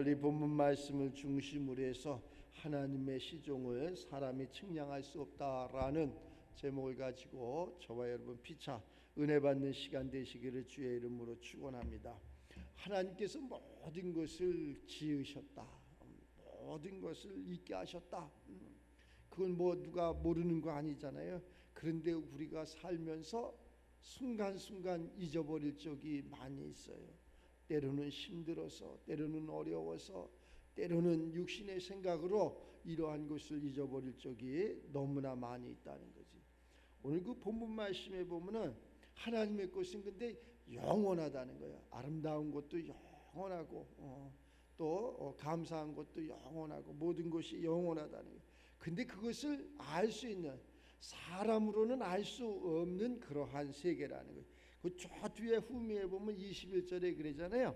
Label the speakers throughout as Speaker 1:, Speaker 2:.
Speaker 1: 이 본문 말씀을 중심으로 해서 하나님의 시종을 사람이 측량할 수 없다라는 제목을 가지고 저와 여러분 피차 은혜 받는 시간 되시기를 주의 이름으로 축원합니다. 하나님께서 모든 것을 지으셨다. 모든 것을 있게 하셨다. 그건 뭐 누가 모르는 거 아니잖아요. 그런데 우리가 살면서 순간순간 잊어버릴 적이 많이 있어요. 때로는 힘들어서, 때로는 어려워서, 때로는 육신의 생각으로 이러한 것을 잊어버릴 적이 너무나 많이 있다는 거지. 오늘 그 본문 말씀에 보면은 하나님의 것은 근데 영원하다는 거야. 아름다운 것도 영원하고 또 감사한 것도 영원하고 모든 것이 영원하다는 거야. 근데 그것을 알 수 있는, 사람으로는 알 수 없는 그러한 세계라는 거예요. 그 저 뒤에 후미에 보면 21절에 그러잖아요.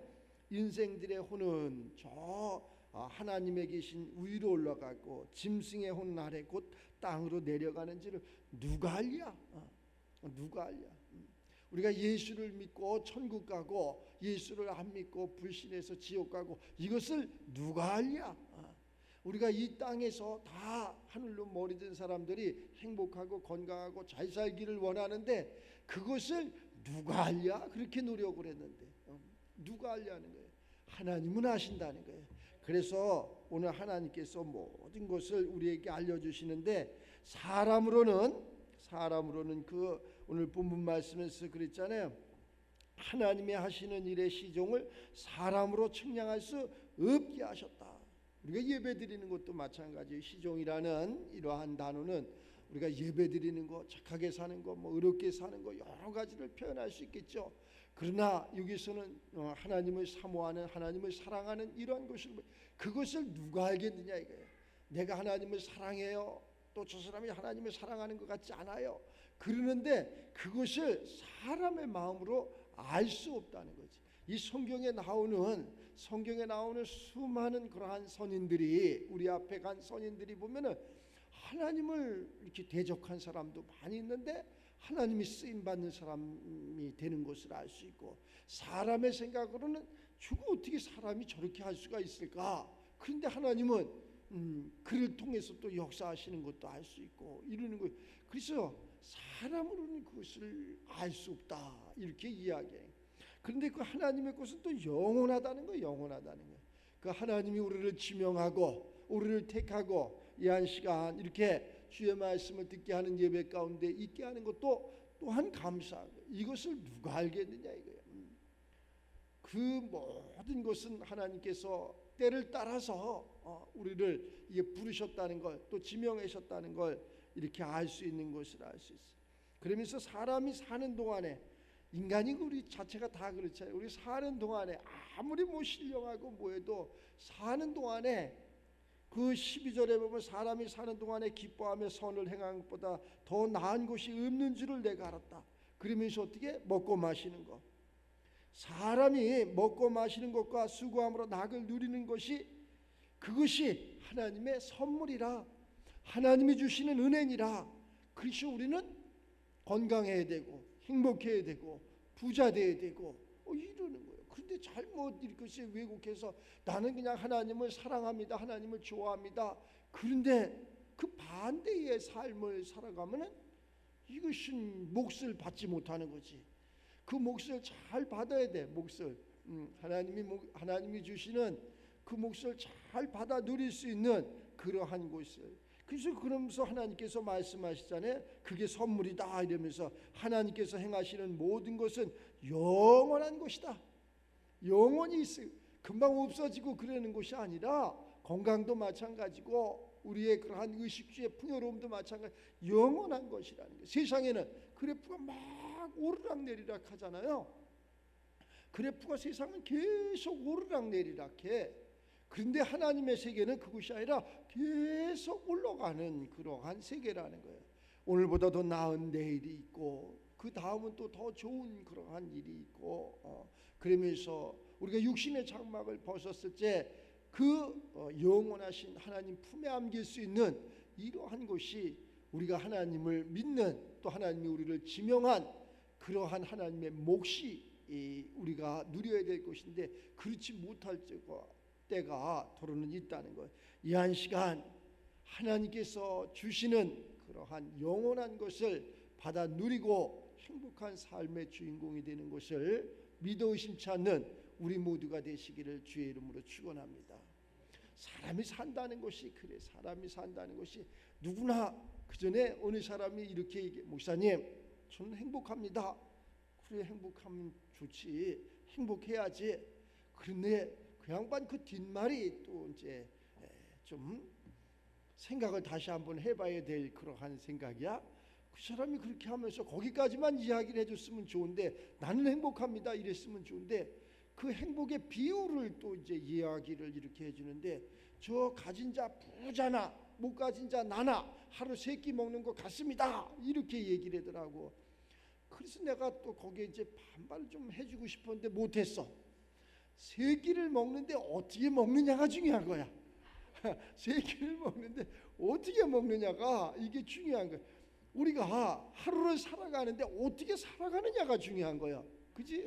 Speaker 1: 인생들의 혼은 저 하나님에 계신 위로 올라가고 짐승의 혼은 아래 곧 땅으로 내려가는지를 누가 알랴? 누가 알랴? 우리가 예수를 믿고 천국 가고 예수를 안 믿고 불신해서 지옥 가고 이것을 누가 알랴? 우리가 이 땅에서 다 하늘로 머리 든 사람들이 행복하고 건강하고 잘 살기를 원하는데 그것을 누가 알랴? 그렇게 노력을 했는데 누가 알냐는 거예요. 하나님은 아신다는 거예요. 그래서 오늘 하나님께서 모든 것을 우리에게 알려주시는데 사람으로는 그 오늘 본문 말씀에서 그랬잖아요. 하나님이 하시는 일의 시종을 사람으로 측량할 수 없게 하셨다. 우리가 예배 드리는 것도 마찬가지예요. 시종이라는 이러한 단어는 우리가 예배 드리는 거, 착하게 사는 거, 의롭게 사는 거 여러 가지를 표현할 수 있겠죠. 그러나 여기서는 하나님을 사모하는, 하나님을 사랑하는 이러한 것을, 그것을 누가 알겠느냐 이거예요. 내가 하나님을 사랑해요. 또 저 사람이 하나님을 사랑하는 것 같지 않아요. 그러는데 그것을 사람의 마음으로 알 수 없다는 거지. 이 성경에 나오는 수많은 그러한 선인들이, 우리 앞에 간 선인들이 보면은 하나님을 이렇게 대적한 사람도 많이 있는데 하나님이 쓰임 받는 사람이 되는 것을 알 수 있고, 사람의 생각으로는 저거 어떻게 사람이 저렇게 할 수가 있을까? 그런데 하나님은 그를 통해서 또 역사하시는 것도 알 수 있고 이러는 거예요. 그래서 사람으로는 그것을 알 수 없다 이렇게 이야기해요. 그런데 그 하나님의 것은 또 영원하다는 거예요. 영원하다는 거예요. 그 하나님이 우리를 지명하고 우리를 택하고 이 한 시간 이렇게 주의 말씀을 듣게 하는 예배 가운데 있게 하는 것도 또한 감사하고, 이것을 누가 알겠느냐 이거예요. 그 모든 것은 하나님께서 때를 따라서 우리를 이게 부르셨다는 걸, 또 지명하셨다는 걸 이렇게 알 수 있는 것을 알 수 있어요. 그러면서 사람이 사는 동안에, 인간이 우리 자체가 다 그렇잖아요. 우리 사는 동안에 아무리 신령하고 해도 사는 동안에 그 12절에 보면 사람이 사는 동안에 기뻐하며 선을 행한 것보다 더 나은 것이 없는 줄을 내가 알았다. 그러면서 어떻게 먹고 마시는 것, 사람이 먹고 마시는 것과 수고함으로 낙을 누리는 것이, 그것이 하나님의 선물이라, 하나님이 주시는 은혜니라. 그래서 우리는 건강해야 되고 행복해야 되고 부자 돼야 되고 이러는 거예요. 그런데 잘못 이것이 왜곡해서 나는 그냥 하나님을 사랑합니다, 하나님을 좋아합니다. 그런데 그 반대의 삶을 살아가면은 이것은 몫을 받지 못하는 거지. 그 몫을 잘 받아야 돼. 몫을 하나님이 주시는 그 몫을 잘 받아 누릴 수 있는 그러한 곳을. 그래서 그러면서 하나님께서 말씀하시잖아요. 그게 선물이다 이러면서 하나님께서 행하시는 모든 것은 영원한 것이다. 영원히 있어요. 금방 없어지고 그러는 것이 아니라, 건강도 마찬가지고 우리의 그러한 의식주의 풍요로움도 마찬가지, 영원한 것이라는 거예요. 세상에는 그래프가 막 오르락내리락 하잖아요. 그래프가 세상은 계속 오르락내리락 해. 그런데 하나님의 세계는 그것이 아니라 계속 올라가는 그러한 세계라는 거예요. 오늘보다 더 나은 내일이 있고 그 다음은 또 더 좋은 그러한 일이 있고 그러면서 우리가 육신의 장막을 벗었을 때 그 영원하신 하나님 품에 안길 수 있는 이러한 것이 우리가 하나님을 믿는, 또 하나님이 우리를 지명한 그러한 하나님의 몫이 우리가 누려야 될 것인데, 그렇지 못할 때가 도로는 있다는 거예요. 이 한 시간 하나님께서 주시는 그러한 영원한 것을 받아 누리고 행복한 삶의 주인공이 되는 것을 믿어 의심치 않는 우리 모두가 되시기를 주의 이름으로 축원합니다. 사람이 산다는 것이 그래. 사람이 산다는 것이 누구나 그 전에 어느 사람이 이렇게 얘기해. 목사님, 저는 행복합니다. 그래, 행복하면 좋지. 행복해야지. 그런데 그 양반 그 뒷말이 또 이제 좀 생각을 다시 한번 해봐야 될 그러한 생각이야. 그 사람이 그렇게 하면서 거기까지만 이야기를 해줬으면 좋은데, 나는 행복합니다 이랬으면 좋은데, 그 행복의 비율을 또 이제 이야기를 이렇게 해주는데, 저 가진 자 부자나 못 가진 자 나나 하루 3끼 먹는 것 같습니다 이렇게 얘기를 하더라고. 그래서 내가 또 거기에 이제 반발을 좀 해주고 싶었는데 못했어. 3끼를 먹는데 어떻게 먹느냐가 중요한 거야. 3끼를 먹는데 어떻게 먹느냐가 이게 중요한 거야. 우리가 하루를 살아가는데 어떻게 살아가느냐가 중요한 거야. 그지?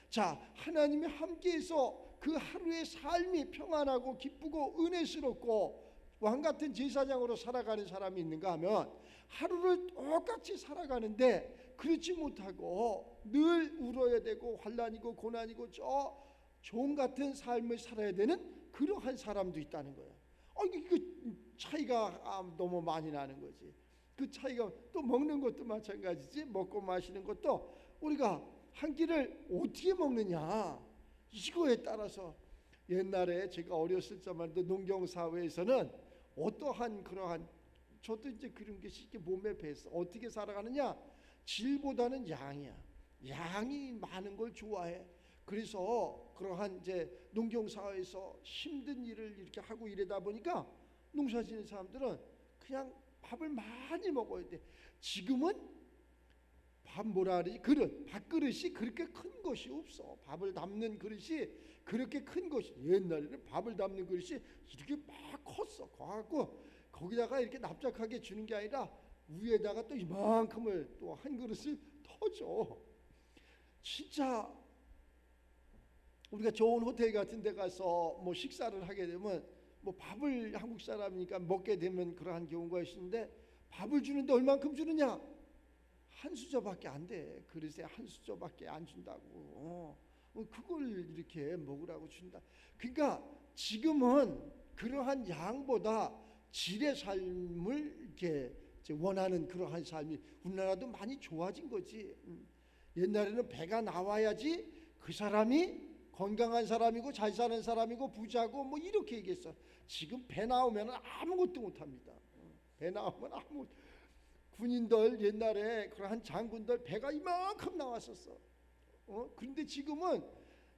Speaker 1: 자, 하나님이 함께해서 그 하루의 삶이 평안하고 기쁘고 은혜스럽고 왕같은 제사장으로 살아가는 사람이 있는가 하면, 하루를 똑같이 살아가는데 그렇지 못하고 늘 울어야 되고 환난이고 고난이고 저 종 같은 삶을 살아야 되는 그러한 사람도 있다는 거야. 이거 차이가 너무 많이 나는 거지. 그 차이가, 또 먹는 것도 마찬가지지. 먹고 마시는 것도 우리가 한 끼를 어떻게 먹느냐 이거에 따라서, 옛날에 제가 어렸을 때만 해도 농경사회에서는 어떠한 그러한, 저도 이제 그런 게 쉽게 몸에 뱄어. 어떻게 살아가느냐, 질보다는 양이야. 양이 많은 걸 좋아해. 그래서 그러한 이제 농경사회에서 힘든 일을 이렇게 하고 이러다 보니까 농사짓는 사람들은 그냥 밥을 많이 먹어야 돼. 지금은 밥 뭐라 그러지? 그릇, 밥그릇이 그렇게 큰 것이 없어. 밥을 담는 그릇이 그렇게 큰 것이, 옛날에는 밥을 담는 그릇이 이렇게 막 컸어. 커갖고 거기다가 이렇게 납작하게 주는 게 아니라 위에다가 또 이만큼을 또 한 그릇을 더 줘. 진짜 우리가 좋은 호텔 같은 데 가서 뭐 식사를 하게 되면 뭐 밥을 한국 사람이니까 먹게 되면 그러한 경우가 있는데, 밥을 주는데 얼만큼 주느냐? 한 수저밖에 안 돼. 그릇에 한 수저밖에 안 준다고. 그걸 이렇게 먹으라고 준다. 그러니까 지금은 그러한 양보다 질의 삶을 이렇게 원하는 그러한 삶이 우리나라도 많이 좋아진 거지. 옛날에는 배가 나와야지 그 사람이 건강한 사람이고 잘 사는 사람이고 부자고 뭐 이렇게 얘기했어. 지금 배 나오면 아무것도 못합니다. 배 나오면 군인들 옛날에 그러한 장군들 배가 이만큼 나왔었어. 그런데 지금은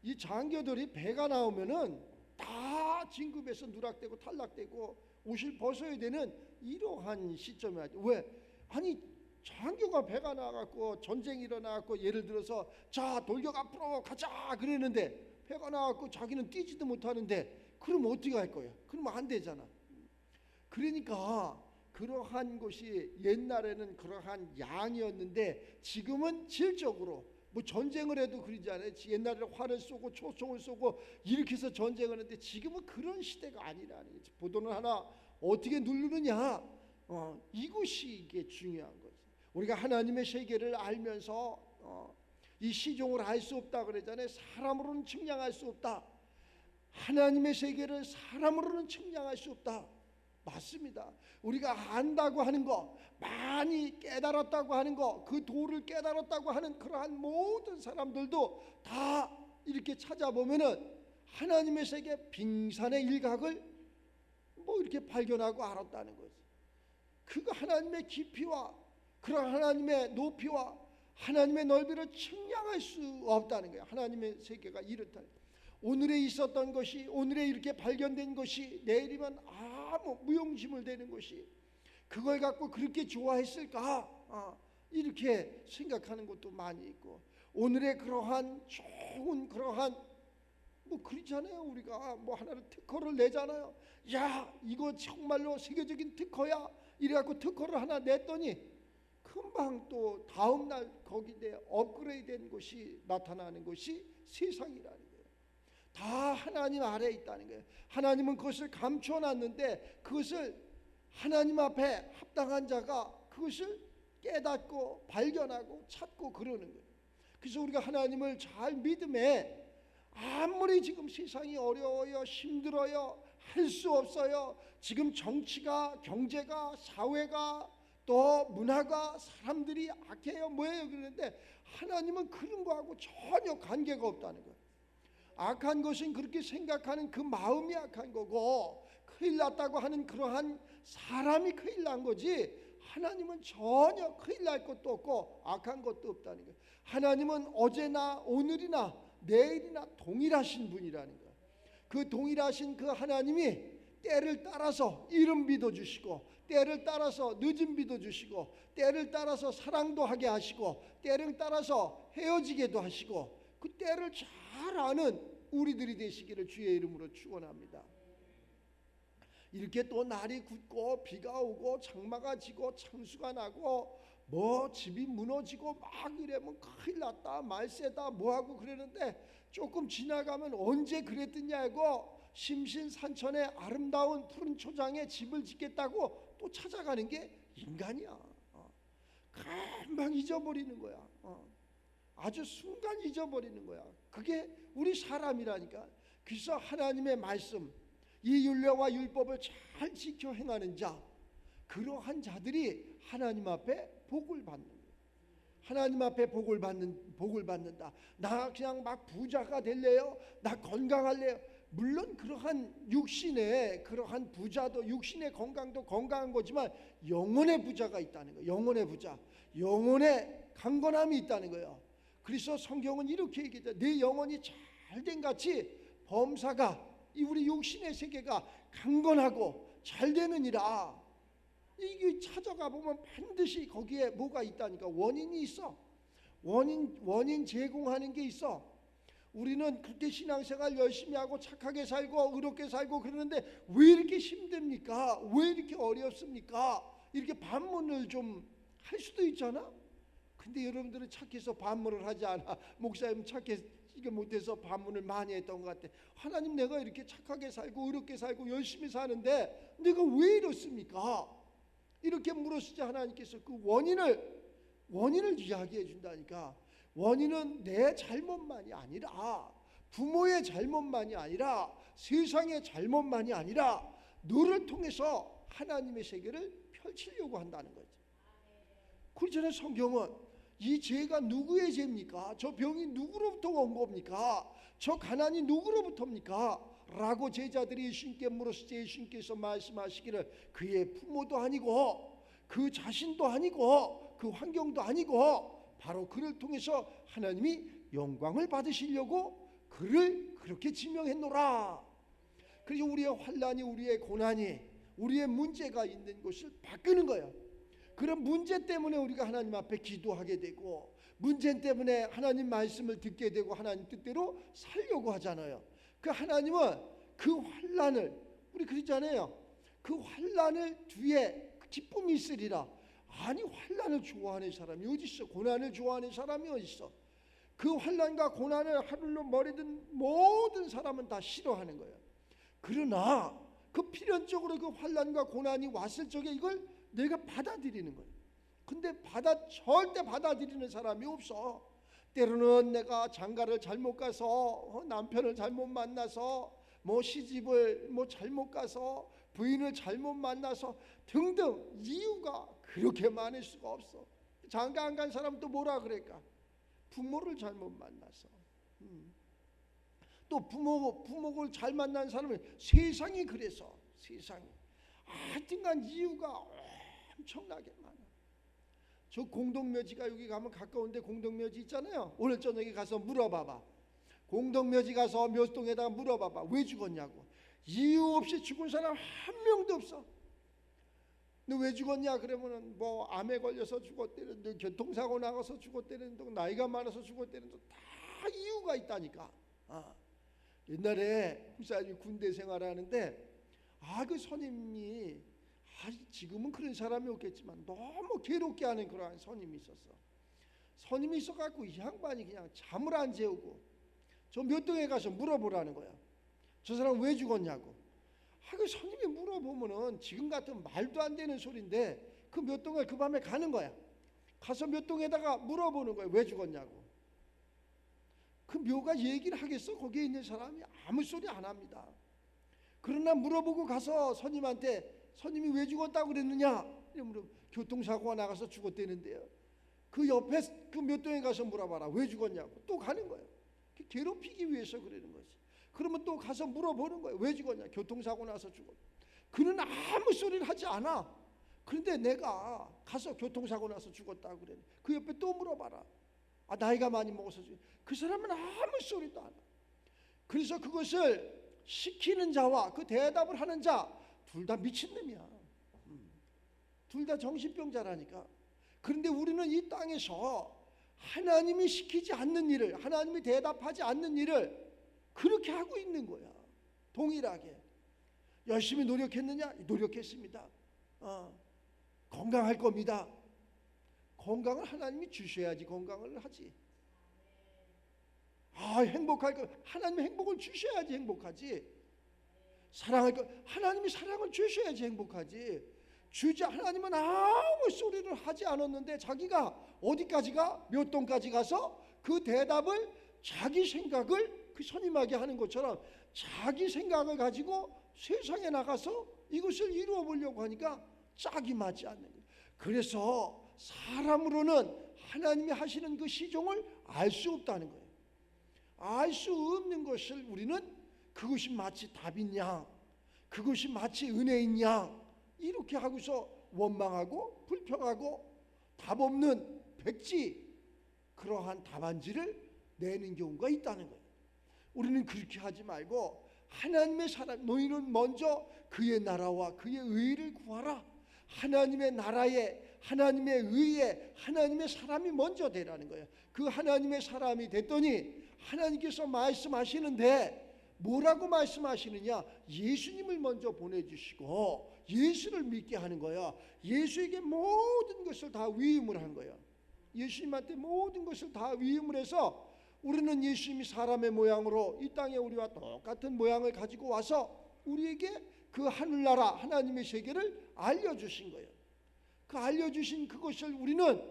Speaker 1: 이 장교들이 배가 나오면은 다 진급해서 누락되고 탈락되고 옷을 벗어야 되는 이러한 시점이야. 왜? 아니 장교가 배가 나가고 전쟁이 일어나고, 예를 들어서 자 돌격 앞으로 가자 그러는데 배가 나가고 자기는 뛰지도 못하는데, 그럼 어떻게 할 거야? 그러면 안 되잖아. 그러니까 그러한 것이 옛날에는 그러한 양이었는데 지금은 질적으로, 뭐 전쟁을 해도 그러잖아요. 옛날에는 활을 쏘고 초총을 쏘고 이렇게 해서 전쟁을 했는데 지금은 그런 시대가 아니라는 거지. 보도는 하나 어떻게 누르느냐, 이것이 이게 중요한 거지. 우리가 하나님의 세계를 알면서 이 시종을 알 수 없다 그러잖아요. 사람으로는 측량할 수 없다. 하나님의 세계를 사람으로는 측량할 수 없다. 맞습니다. 우리가 안다고 하는 거, 많이 깨달았다고 하는 거, 그 도를 깨달았다고 하는 그러한 모든 사람들도 다 이렇게 찾아보면은 하나님의 세계 빙산의 일각을 뭐 이렇게 발견하고 알았다는 거지. 그거 하나님의 깊이와 그런 하나님의 높이와 하나님의 넓이를 측량할 수 없다는 거야. 하나님의 세계가 이렇다. 오늘에 있었던 것이, 오늘에 이렇게 발견된 것이 내일이면 아무 무용지물 되는 것이, 그걸 갖고 그렇게 좋아했을까? 이렇게 생각하는 것도 많이 있고, 오늘의 그러한 좋은 그러한 뭐 그렇잖아요. 우리가 뭐 하나를 특허를 내잖아요. 야 이거 정말로 세계적인 특허야 이래갖고 특허를 하나 냈더니 금방 또 다음날 거기에 업그레이드된 것이 나타나는 것이 세상이라는 거예요. 다 하나님 아래에 있다는 거예요. 하나님은 그것을 감춰놨는데 그것을 하나님 앞에 합당한 자가 그것을 깨닫고 발견하고 찾고 그러는 거예요. 그래서 우리가 하나님을 잘 믿음에 아무리 지금 세상이 어려워요, 힘들어요, 할 수 없어요, 지금 정치가, 경제가, 사회가, 또 문화가, 사람들이 악해요, 뭐예요, 그러는데 하나님은 그런 거하고 전혀 관계가 없다는 거예요. 악한 것은 그렇게 생각하는 그 마음이 악한 거고, 큰일 났다고 하는 그러한 사람이 큰일 난 거지, 하나님은 전혀 큰일 날 것도 없고 악한 것도 없다는 거예요. 하나님은 어제나 오늘이나 내일이나 동일하신 분이라는 거예요. 그 동일하신 그 하나님이 때를 따라서 이른 비도 주시고, 때를 따라서 늦은 비도 주시고, 때를 따라서 사랑도 하게 하시고, 때를 따라서 헤어지게도 하시고, 그 때를 잘 아는 우리들이 되시기를 주의 이름으로 축원합니다. 이렇게 또 날이 굳고 비가 오고 장마가 지고 창수가 나고 뭐 집이 무너지고 막 이러면 큰일 났다, 말세다, 뭐하고 그러는데 조금 지나가면 언제 그랬더냐고 심신산천의 아름다운 푸른 초장에 집을 짓겠다고 또 찾아가는 게 인간이야. 금방 잊어버리는 거야. 아주 순간 잊어버리는 거야. 그게 우리 사람이라니까. 그래서 하나님의 말씀, 이 율례와 율법을 잘 지켜 행하는 자, 그러한 자들이 하나님 앞에 복을 받는 거예요. 하나님 앞에 복을 받는다. 나 그냥 막 부자가 될래요? 나 건강할래요? 물론 그러한 육신의 그러한 부자도, 육신의 건강도 건강한 거지만 영혼의 부자가 있다는 거예요. 영혼의 부자, 영혼의 강건함이 있다는 거예요. 그래서 성경은 이렇게 얘기하죠. 내 영혼이 잘된 같이 범사가, 이 우리 육신의 세계가 강건하고 잘 되느니라. 이게 찾아가 보면 반드시 거기에 뭐가 있다니까. 원인이 있어. 원인 제공하는 게 있어. 우리는 그렇게 신앙생활 열심히 하고 착하게 살고 의롭게 살고 그러는데 왜 이렇게 힘듭니까? 왜 이렇게 어렵습니까? 이렇게 반문을 좀 할 수도 있잖아. 근데 여러분들은 착해서 반문을 하지 않아. 목사님 착해 이게 못해서 반문을 많이 했던 것 같아. 하나님, 내가 이렇게 착하게 살고 의롭게 살고 열심히 사는데 내가 왜 이렇습니까? 이렇게 물었을 때 하나님께서 그 원인을 이야기해 준다니까. 원인은 내 잘못만이 아니라, 부모의 잘못만이 아니라, 세상의 잘못만이 아니라 너를 통해서 하나님의 세계를 펼치려고 한다는 거죠. 그렇잖아요. 성경은 이 죄가 누구의 죄입니까? 저 병이 누구로부터 온 겁니까? 저 가난이 누구로부터입니까? 라고 제자들이 예수님께 물었을 때 예수님께서 말씀하시기를 그의 부모도 아니고 그 자신도 아니고 그 환경도 아니고 바로 그를 통해서 하나님이 영광을 받으시려고 그를 그렇게 지명했노라. 그래서 우리의 환난이, 우리의 고난이, 우리의 문제가 있는 것을 바꾸는 거예요. 그런 문제 때문에 우리가 하나님 앞에 기도하게 되고, 문제 때문에 하나님 말씀을 듣게 되고 하나님 뜻대로 살려고 하잖아요. 그 하나님은 그 환난을, 우리 그러잖아요. 그 환난을 뒤에 기쁨이 있으리라. 아니, 환난을 좋아하는 사람이 어디 있어? 고난을 좋아하는 사람이 어디 있어? 그 환난과 고난을 하늘로 머리든 모든 사람은 다 싫어하는 거예요. 그러나 그 필연적으로 그 환난과 고난이 왔을 적에 이걸 내가 받아들이는 거예요. 근데 절대 받아들이는 사람이 없어. 때로는 내가 장가를 잘못 가서, 남편을 잘못 만나서, 뭐 시집을 뭐 잘못 가서, 부인을 잘못 만나서 등등 이유가 그렇게 많을 수가 없어. 장가 안 간 사람도 뭐라 그럴까? 부모를 잘못 만나서. 또 부모를 잘 만난 사람은 세상이 그래서, 세상이 하여튼간 이유가 엄청나게 많아. 저 공동묘지가 여기 가면 가까운데 공동묘지 있잖아요. 오늘 저녁에 가서 물어봐봐. 공동묘지 가서 묘동에다가 물어봐봐. 왜 죽었냐고. 이유 없이 죽은 사람 한 명도 없어. 너 왜 죽었냐 그러면은 뭐 암에 걸려서 죽었대는, 교통사고 나가서 죽었대는, 나이가 많아서 죽었대는, 다 이유가 있다니까. 옛날에 목사님이 군대 생활하는데 그 선임이 지금은 그런 사람이 없겠지만 너무 괴롭게 하는 그러한 선임이 있었어. 선임이 있어갖고 이 양반이 그냥 잠을 안 재우고 저 몇 동에 가서 물어보라는 거야. 저 사람 왜 죽었냐고. 그 선임이 물어보면은 지금 같은 말도 안 되는 소리인데 그 몇 동을 그 밤에 가는 거야. 가서 몇 동에다가 물어보는 거야. 왜 죽었냐고. 그 묘가 얘기를 하겠어? 거기에 있는 사람이 아무 소리 안 합니다. 그러나 물어보고 가서 선임한테 선임이 왜 죽었다고 그랬느냐? 이러면 교통사고가 나가서 죽었다는데요. 그 옆에 그 몇 동에 가서 물어봐라. 왜 죽었냐고. 또 가는 거예요. 괴롭히기 위해서 그러는 거지. 그러면 또 가서 물어보는 거예요. 왜 죽었냐? 교통사고 나서 죽었다. 그는 아무 소리를 하지 않아. 그런데 내가 가서 교통사고 나서 죽었다고 그래. 그 옆에 또 물어봐라. 나이가 많이 먹어서 죽었다. 그 사람은 아무 소리도 안 해. 그래서 그것을 시키는 자와 그 대답을 하는 자 둘 다 미친놈이야. 둘 다 정신병자라니까. 그런데 우리는 이 땅에서 하나님이 시키지 않는 일을, 하나님이 대답하지 않는 일을 그렇게 하고 있는 거야. 동일하게. 열심히 노력했느냐? 노력했습니다. 건강할 겁니다. 건강을 하나님이 주셔야지 건강을 하지. 행복할 거, 하나님이 행복을 주셔야지 행복하지. 사랑할 거, 하나님이 사랑을 주셔야지 행복하지. 주지, 하나님은 아무 소리를 하지 않았는데 자기가 어디까지 가? 몇 동까지 가서 그 대답을 자기 생각을 그 선임하게 하는 것처럼 자기 생각을 가지고 세상에 나가서 이것을 이루어 보려고 하니까 짝이 맞지 않는 거예요. 그래서 사람으로는 하나님이 하시는 그 시종을 알 수 없다는 거예요. 알 수 없는 것을 우리는 그것이 마치 답인 양, 그것이 마치 은혜인 양 이렇게 하고서 원망하고 불평하고 답 없는 백지, 그러한 답안지를 내는 경우가 있다는 거예요. 우리는 그렇게 하지 말고 하나님의 사람, 너희는 먼저 그의 나라와 그의 의를 구하라. 하나님의 나라에, 하나님의 의에, 하나님의 사람이 먼저 되라는 거예요. 그 하나님의 사람이 됐더니 하나님께서 말씀하시는데 뭐라고 말씀하시느냐? 예수님을 먼저 보내주시고 예수를 믿게 하는 거야. 예수에게 모든 것을 다 위임을 한 거야. 예수님한테 모든 것을 다 위임을 해서 우리는 예수님이 사람의 모양으로 이 땅에 우리와 똑같은 모양을 가지고 와서 우리에게 그 하늘나라 하나님의 세계를 알려주신 거예요. 그 알려주신 그것을 우리는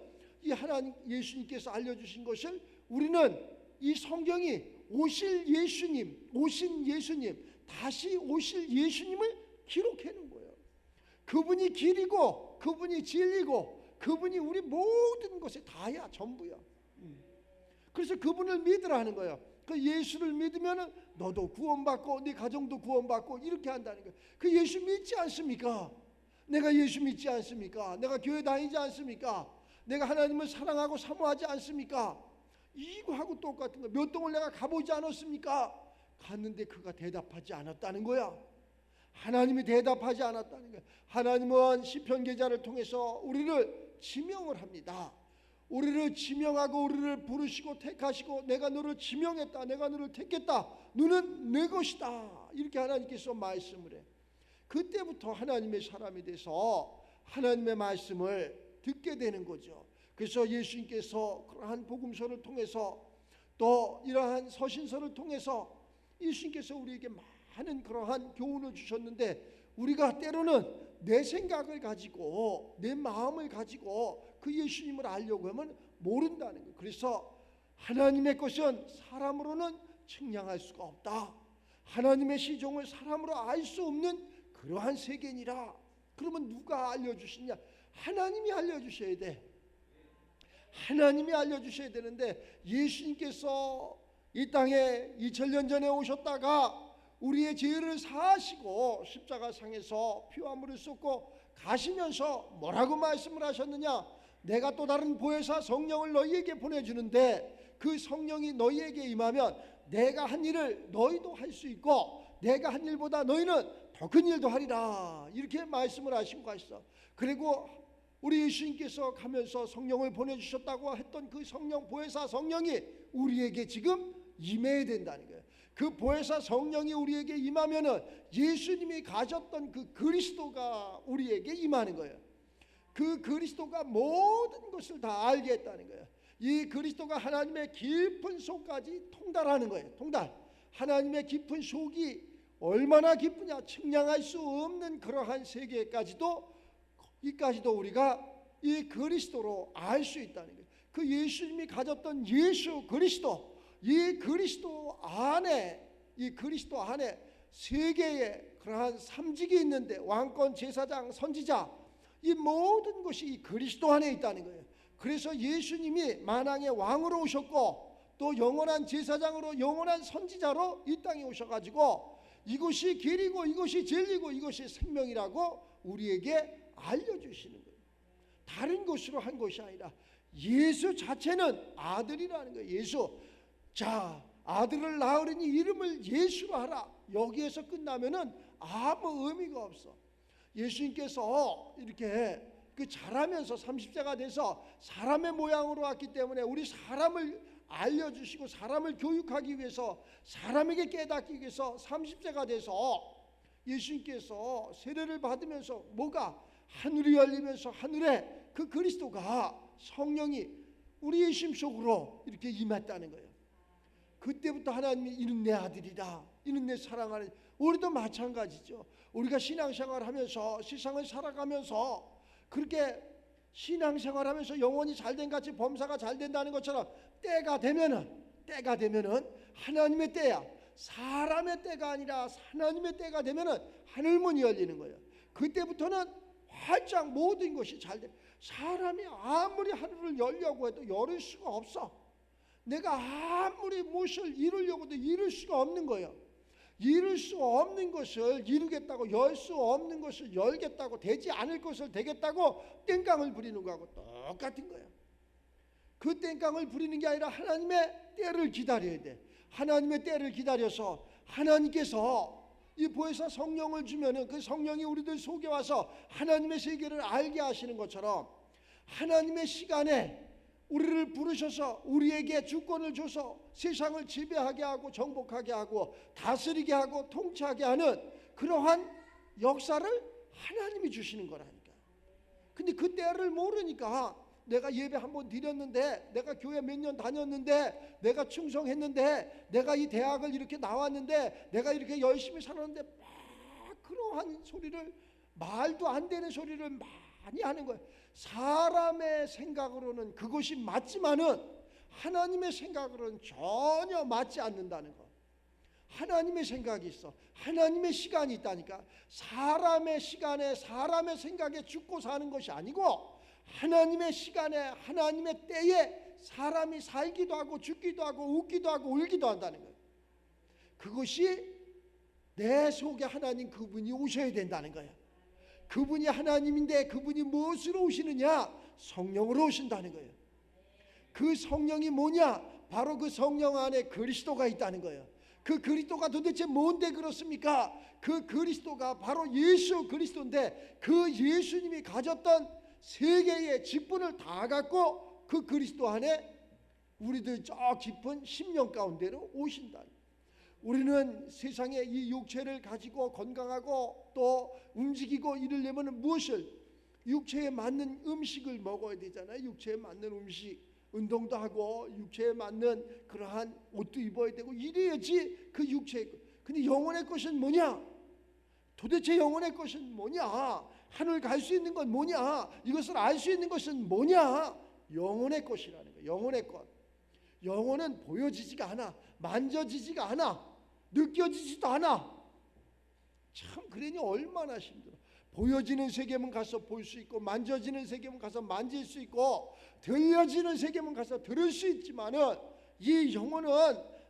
Speaker 1: 이 하나님 예수님께서 알려주신 것을 우리는 이 성경이 오신 예수님 다시 오실 예수님을 기록해 놓은 거예요. 그분이 길이고 그분이 진리고 그분이 우리 모든 것에 다야, 전부야. 그래서 그분을 믿으라 하는 거예요. 그 예수를 믿으면 너도 구원받고 네 가정도 구원받고 이렇게 한다는 거예요. 그 예수 믿지 않습니까? 내가 예수 믿지 않습니까? 내가 교회 다니지 않습니까? 내가 하나님을 사랑하고 사모하지 않습니까? 이거하고 똑같은 거예요. 몇 동을 내가 가보지 않았습니까? 갔는데 그가 대답하지 않았다는 거야. 하나님이 대답하지 않았다는 거야. 하나님은 시편 기자를 통해서 우리를 지명을 합니다. 우리를 지명하고 우리를 부르시고 택하시고 내가 너를 지명했다, 내가 너를 택했다, 너는 내 것이다, 이렇게 하나님께서 말씀을 해. 그때부터 하나님의 사람이 돼서 하나님의 말씀을 듣게 되는 거죠. 그래서 예수님께서 그러한 복음서를 통해서 또 이러한 서신서를 통해서 예수님께서 우리에게 많은 그러한 교훈을 주셨는데 우리가 때로는 내 생각을 가지고 내 마음을 가지고 그 예수님을 알려고 하면 모른다는 거예요. 그래서 하나님의 것은 사람으로는 측량할 수가 없다. 하나님의 시종을 사람으로 알 수 없는 그러한 세계니라. 그러면 누가 알려주시냐? 하나님이 알려주셔야 돼. 하나님이 알려주셔야 되는데 예수님께서 이 땅에 2000년 전에 오셨다가 우리의 죄를 사하시고 십자가상에서 피와 물을 쏟고 가시면서 뭐라고 말씀을 하셨느냐? 내가 또 다른 보혜사 성령을 너희에게 보내주는데 그 성령이 너희에게 임하면 내가 한 일을 너희도 할 수 있고 내가 한 일보다 너희는 더 큰 일도 하리라, 이렇게 말씀을 하시고 가시죠. 그리고 우리 예수님께서 가면서 성령을 보내주셨다고 했던 그 성령, 보혜사 성령이 우리에게 지금 임해야 된다는 거예요. 그 보혜사 성령이 우리에게 임하면은 예수님이 가졌던 그 그리스도가 우리에게 임하는 거예요. 그 그리스도가 모든 것을 다 알게 했다는 거예요. 이 그리스도가 하나님의 깊은 속까지 통달하는 거예요. 통달. 하나님의 깊은 속이 얼마나 깊으냐, 측량할 수 없는 그러한 세계까지도 이까지도 우리가 이 그리스도로 알 수 있다는 거예요. 그 예수님이 가졌던 예수 그리스도, 이 그리스도 안에 세계에 그러한 삼직이 있는데, 왕권, 제사장, 선지자, 이 모든 것이 이 그리스도 안에 있다는 거예요. 그래서 예수님이 만왕의 왕으로 오셨고 또 영원한 제사장으로, 영원한 선지자로 이 땅에 오셔가지고 이것이 길이고 이것이 진리고 이것이 생명이라고 우리에게 알려주시는 거예요. 다른 것으로 한 것이 아니라 예수 자체는 아들이라는 거예요. 예수. 자, 아들을 낳으려니 이름을 예수로 하라. 여기에서 끝나면은 아무 의미가 없어. 예수님께서 이렇게 자라면서 30세가 돼서 사람의 모양으로 왔기 때문에 우리 사람을 알려주시고 사람을 교육하기 위해서, 사람에게 깨닫기 위해서 30세가 돼서 예수님께서 세례를 받으면서 뭐가 하늘이 열리면서 하늘에 그 그리스도가, 성령이 우리의 심속으로 이렇게 임했다는 거예요. 그때부터 하나님이 이는 내 아들이다, 이는 내 사랑하는. 우리도 마찬가지죠. 우리가 신앙생활하면서 세상을 살아가면서 그렇게 신앙생활하면서 영혼이 잘된 같이 범사가 잘 된다는 것처럼 때가 되면은 하나님의 때야. 사람의 때가 아니라 하나님의 때가 되면은 하늘문이 열리는 거예요. 그때부터는 활짝 모든 것이 잘 돼. 사람이 아무리 하늘을 열려고 해도 열을 수가 없어. 내가 아무리 무엇을 이루려고도 이룰 수가 없는 거예요. 이룰 수 없는 것을 이루겠다고, 열 수 없는 것을 열겠다고, 되지 않을 것을 되겠다고 땡깡을 부리는 거하고 똑같은 거예요. 그 땡깡을 부리는 게 아니라 하나님의 때를 기다려야 돼. 하나님의 때를 기다려서 하나님께서 이 보혜사 성령을 주면은 그 성령이 우리들 속에 와서 하나님의 세계를 알게 하시는 것처럼 하나님의 시간에 우리를 부르셔서 우리에게 주권을 줘서 세상을 지배하게 하고 정복하게 하고 다스리게 하고 통치하게 하는 그러한 역사를 하나님이 주시는 거라니까. 근데 그 때를 모르니까 내가 예배 한번 드렸는데, 내가 교회 몇 년 다녔는데, 내가 충성했는데, 내가 이 대학을 이렇게 나왔는데, 내가 이렇게 열심히 살았는데, 막 그러한 소리를, 말도 안 되는 소리를 많이 하는 거예요. 사람의 생각으로는 그것이 맞지만은 하나님의 생각으로는 전혀 맞지 않는다는 거. 하나님의 생각이 있어. 하나님의 시간이 있다니까. 사람의 시간에 사람의 생각에 죽고 사는 것이 아니고 하나님의 시간에 하나님의 때에 사람이 살기도 하고 죽기도 하고 웃기도 하고 울기도 한다는 거예요. 그것이 내 속에 하나님 그분이 오셔야 된다는 거예요. 그분이 하나님인데 그분이 무엇으로 오시느냐? 성령으로 오신다는 거예요. 그 성령이 뭐냐? 바로 그 성령 안에 그리스도가 있다는 거예요. 그 그리스도가 도대체 뭔데 그렇습니까? 그 그리스도가 바로 예수 그리스도인데 그 예수님이 가졌던 세계의 직분을 다 갖고 그 그리스도 안에 우리들 저 깊은 심령 가운데로 오신다. 우리는 세상에 이 육체를 가지고 건강하고 또 움직이고 이러려면 무엇을? 육체에 맞는 음식을 먹어야 되잖아요. 육체에 맞는 음식, 운동도 하고 육체에 맞는 그러한 옷도 입어야 되고 이래야지 그 육체의 것. 근데 영혼의 것은 뭐냐? 도대체 영혼의 것은 뭐냐? 하늘 갈 수 있는 건 뭐냐? 이것을 알 수 있는 것은 뭐냐? 영혼의 것이라는 거예요. 영혼의 것. 영혼은 보여지지가 않아. 만져지지가 않아. 느껴지지도 않아. 참 그러니 얼마나 힘들어. 보여지는 세계면 가서 볼 수 있고 만져지는 세계면 가서 만질 수 있고 들려지는 세계면 가서 들을 수 있지만은 이 영혼은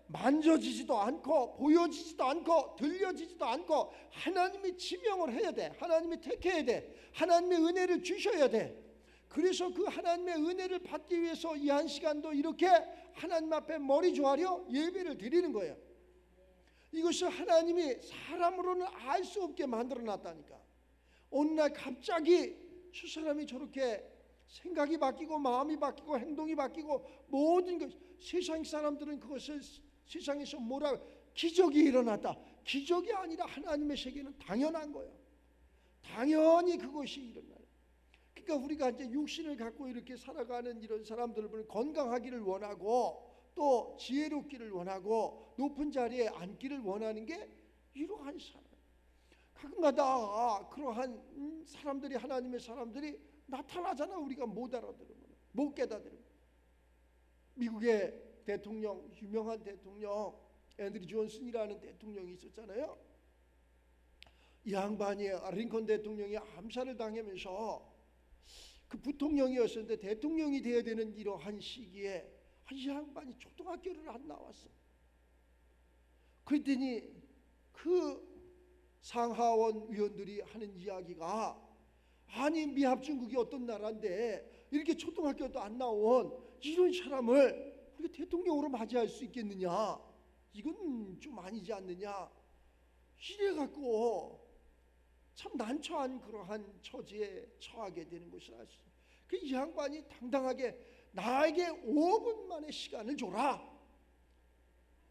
Speaker 1: 만져지지도 않고 보여지지도 않고 들려지지도 않고 하나님이 지명을 해야 돼. 하나님이 택해야 돼. 하나님의 은혜를 주셔야 돼. 그래서 그 하나님의 은혜를 받기 위해서 이 한 시간도 이렇게 하나님 앞에 머리 조아려 예배를 드리는 거예요. 이것을 하나님이 사람으로는 알 수 없게 만들어 놨다니까. 어느 날 갑자기 저 사람이 저렇게 생각이 바뀌고 마음이 바뀌고 행동이 바뀌고 모든 것, 세상 사람들은 그것을 세상에서 뭐라 기적이 일어났다. 기적이 아니라 하나님의 세계는 당연한 거예요. 당연히 그것이 일어나요. 그러니까 우리가 이제 육신을 갖고 이렇게 살아가는 이런 사람들을 보면 건강하기를 원하고 또 지혜롭기를 원하고 높은 자리에 앉기를 원하는 게 이러한 사람. 가끔가다 그러한 사람들이 하나님의 사람들이 나타나잖아. 우리가 못 알아들으면, 못 깨닫으면. 미국의 대통령, 유명한 대통령 앤드류 존슨이라는 대통령이 있었잖아요. 이 양반이 링컨 대통령이 암살을 당하면서 그 부통령이었었는데 대통령이 되어야 되는 이러한 시기에 이 양반이 초등학교를 안 나왔어. 그랬더니 그 상하원 의원들이 하는 이야기가, 아니 미합중국이 어떤 나라인데 이렇게 초등학교도 안 나온 이런 사람을 우리가 대통령으로 맞이할 수 있겠느냐, 이건 좀 아니지 않느냐, 이래갖고 참 난처한 그러한 처지에 처하게 되는 것이라. 그 이 양반이 당당하게 나에게 5분만의 시간을 줘라.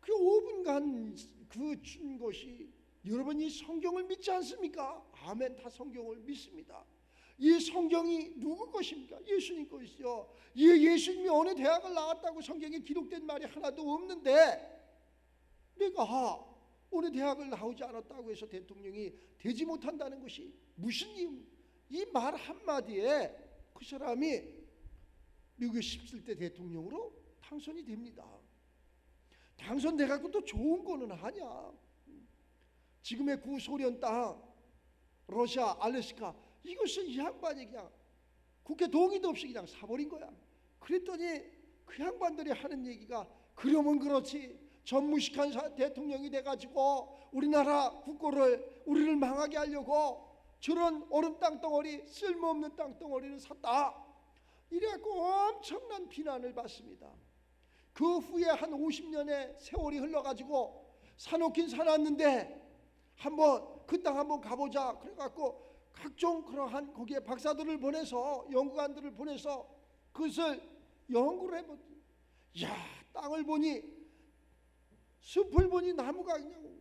Speaker 1: 그 5분간 그 준 것이, 여러분 이 성경을 믿지 않습니까? 아멘. 다 성경을 믿습니다. 이 성경이 누구 것입니까? 예수님 것이요. 예수님이 어느 대학을 나왔다고 성경에 기록된 말이 하나도 없는데, 내가 어느 대학을 나오지 않았다고 해서 대통령이 되지 못한다는 것이 무슨 이유? 이 말 한마디에 그 사람이 미국의 17대 대통령으로 당선이 됩니다. 당선돼갖고 또 좋은 거는 하냐? 지금의 구소련 땅, 러시아, 알래스카, 이것을 이 양반이 그냥 국회 동의도 없이 그냥 사버린 거야. 그랬더니 그 양반들이 하는 얘기가, 그러면 그렇지, 전무식한 대통령이 돼가지고 우리나라 국고를, 우리를 망하게 하려고 저런 얼음 땅덩어리, 쓸모없는 땅덩어리를 샀다. 이래갖고 엄청난 비난을 받습니다. 그 후에 한 50년의 세월이 흘러가지고 사놓긴 사놨는데 한번 그 땅 한번 가보자. 그래갖고 각종 그러한 거기에 박사들을 보내서, 연구관들을 보내서 그것을 연구를 해보지. 야, 땅을 보니, 숲을 보니 나무가 그냥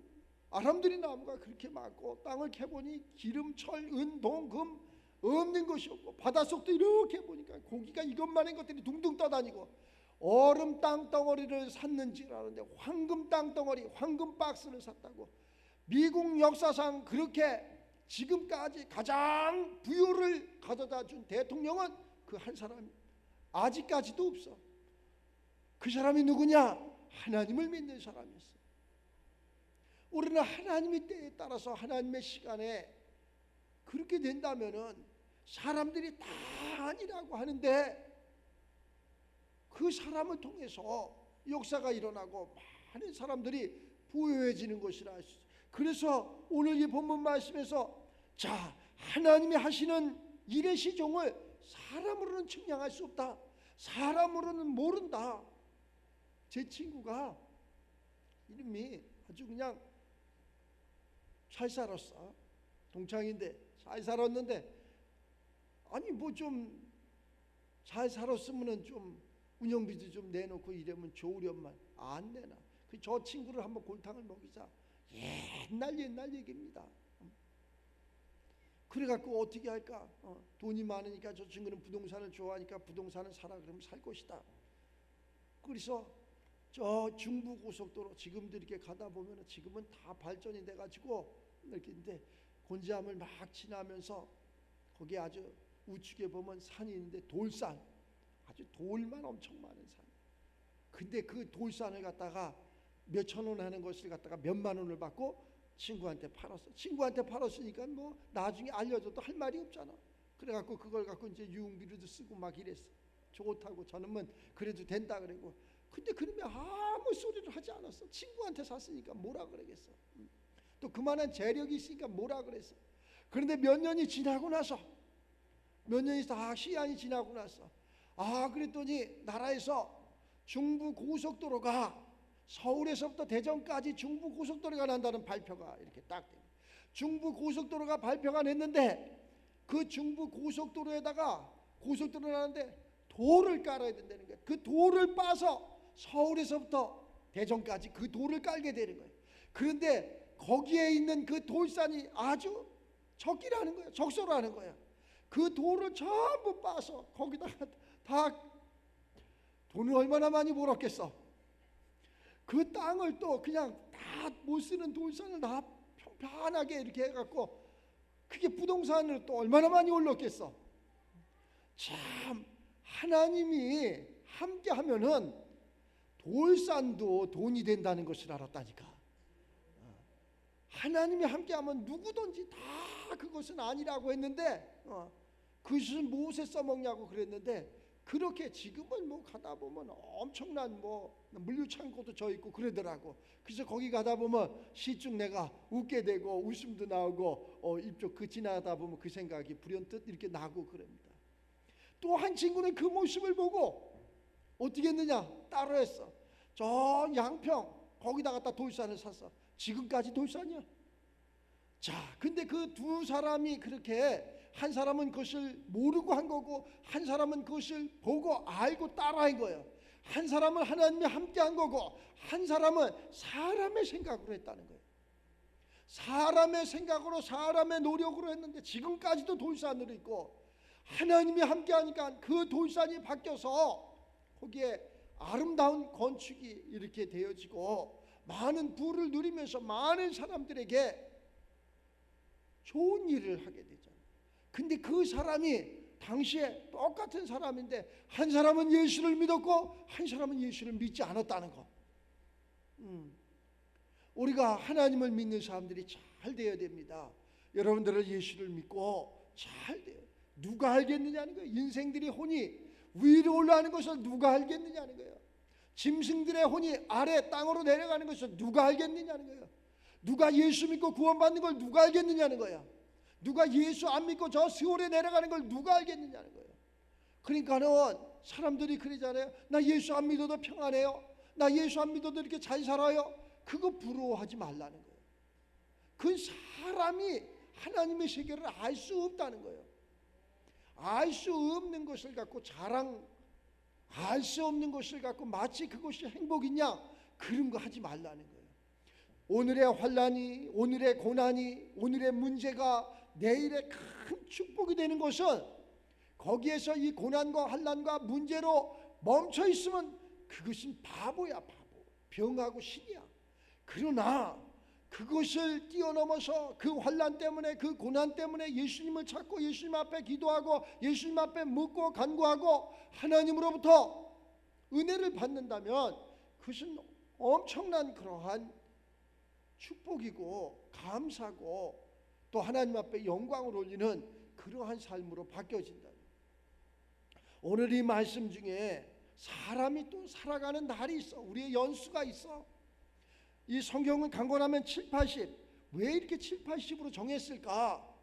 Speaker 1: 아람들이 나무가 그렇게 많고, 땅을 캐보니 기름, 철, 은, 동, 금 없는 것이 없고, 바닷속도 이렇게 보니까 고기가 이것만한 것들이 둥둥 떠다니고, 얼음 땅덩어리를 샀는지라는데 황금 땅덩어리, 황금 박스를 샀다고. 미국 역사상 그렇게 지금까지 가장 부유를 가져다 준 대통령은 그 한 사람 아직까지도 없어. 그 사람이 누구냐? 하나님을 믿는 사람이었어. 우리는 하나님의 때에 따라서 하나님의 시간에 그렇게 된다면은 사람들이 다 아니라고 하는데 그 사람을 통해서 역사가 일어나고 많은 사람들이 부유해지는 것이라. 그래서 오늘 이 본문 말씀에서, 자, 하나님이 하시는 일의 시종을 사람으로는 측량할 수 없다, 사람으로는 모른다. 제 친구가 이름이 아주 그냥 잘 살았어. 동창인데 잘 살았는데, 아니 뭐 좀 잘 살았으면은 좀 운영비도 좀 내놓고 이러면 좋으련만 안 내나. 그 저 친구를 한번 골탕을 먹이자. 옛날 얘기입니다. 그래갖고 어떻게 할까? 돈이 많으니까 저 친구는 부동산을 좋아하니까 부동산을 사라 그러면 살 것이다. 그래서 저 중부 고속도로 지금도 이렇게 가다 보면 지금은 다 발전이 돼가지고 이렇게 인데 곤지암을 막 지나면서 거기에 아주 우측에 보면 산이 있는데 돌산, 아주 돌만 엄청 많은 산. 근데 그 돌산을 갖다가 몇천 원 하는 것을 갖다가 몇만 원을 받고 친구한테 팔았어. 친구한테 팔았으니까 뭐 나중에 알려줘도 할 말이 없잖아. 그래갖고 그걸 갖고 이제 유흥비로도 쓰고 막 이랬어. 좋다고 저놈은 그래도 된다 그러고. 근데 그러면 아무 소리를 하지 않았어. 친구한테 샀으니까 뭐라 그러겠어. 또 그만한 재력이 있으니까 뭐라 그랬어. 그런데 몇 년이 지나고 나서, 몇 년이 다 시간이 지나고 나서, 그랬더니 나라에서 중부 고속도로가, 서울에서부터 대전까지 중부 고속도로가 난다는 발표가 이렇게 딱 돼요. 중부 고속도로가 발표가 냈는데 그 중부 고속도로에다가, 고속도로 나는데 돌을 깔아야 된다는 거예요. 그 돌을 빠서 서울에서부터 대전까지 그 돌을 깔게 되는 거예요. 그런데 거기에 있는 그 돌산이 아주 적기라는 거예요. 적소라는 거예요. 그 돌을 전부 빠서 거기다가 다 돈을 얼마나 많이 벌었겠어. 그 땅을 또 그냥 다 못 쓰는 돌산을 다 편하게 이렇게 해갖고 그게 부동산을 또 얼마나 많이 올렸겠어. 참 하나님이 함께 하면은 돌산도 돈이 된다는 것을 알았다니까. 하나님이 함께하면 누구든지 다 그것은 아니라고 했는데 그것은 무엇에 써먹냐고 그랬는데, 그렇게 지금은 뭐 가다 보면 엄청난 뭐 물류창고도 져 있고 그러더라고. 그래서 거기 가다 보면 시중 내가 웃게 되고 웃음도 나오고 이쪽 그 지나다 보면 그 생각이 불현듯 이렇게 나고 그럽니다. 또 한 친구는 그 모습을 보고 어떻게 했느냐, 따라했어. 저 양평 거기다 갖다 돌산을 샀어. 지금까지 돌산이야. 자, 근데 그 두 사람이 그렇게, 한 사람은 그것을 모르고 한 거고 한 사람은 그것을 보고 알고 따라한 거예요. 한 사람은 하나님이 함께 한 거고 한 사람은 사람의 생각으로 했다는 거예요. 사람의 생각으로 사람의 노력으로 했는데 지금까지도 돌산으로 있고, 하나님이 함께 하니까 그 돌산이 바뀌어서 거기에 아름다운 건축이 이렇게 되어지고 많은 부를 누리면서 많은 사람들에게 좋은 일을 하게 되잖아요. 근데 그 사람이 당시에 똑같은 사람인데 한 사람은 예수를 믿었고 한 사람은 예수를 믿지 않았다는 거. 우리가 하나님을 믿는 사람들이 잘 되어야 됩니다. 여러분들은 예수를 믿고 잘 돼요. 누가 알겠느냐는 거예요. 인생들이 혼이 위로 올라가는 것을 누가 알겠느냐는 거예요. 짐승들의 혼이 아래 땅으로 내려가는 것을 누가 알겠느냐는 거예요. 누가 예수 믿고 구원받는 걸 누가 알겠느냐는 거야. 누가 예수 안 믿고 저 세월에 내려가는 걸 누가 알겠느냐는 거예요. 그러니까는 사람들이 그러잖아요. 나 예수 안 믿어도 평안해요. 나 예수 안 믿어도 이렇게 잘 살아요. 그거 부러워하지 말라는 거예요. 그 사람이 하나님의 세계를 알 수 없다는 거예요. 알 수 없는 것을 갖고 알 수 없는 것을 갖고 마치 그것이 행복이냐, 그런 거 하지 말라는 거예요. 오늘의 환난이, 오늘의 고난이, 오늘의 문제가 내일의 큰 축복이 되는 것은 거기에서 이 고난과 환난과 문제로 멈춰 있으면 그것은 바보야, 바보. 병하고 신이야. 그러나 그것을 뛰어넘어서 그 환난 때문에, 그 고난 때문에 예수님을 찾고 예수님 앞에 기도하고 예수님 앞에 묻고 간구하고 하나님으로부터 은혜를 받는다면 그것은 엄청난 그러한 축복이고 감사고 또 하나님 앞에 영광을 올리는 그러한 삶으로 바뀌어진다. 오늘 이 말씀 중에 사람이 또 살아가는 날이 있어. 우리의 연수가 있어. 이 성경은 강건하면 7, 80. 왜 이렇게 7, 80으로 정했을까?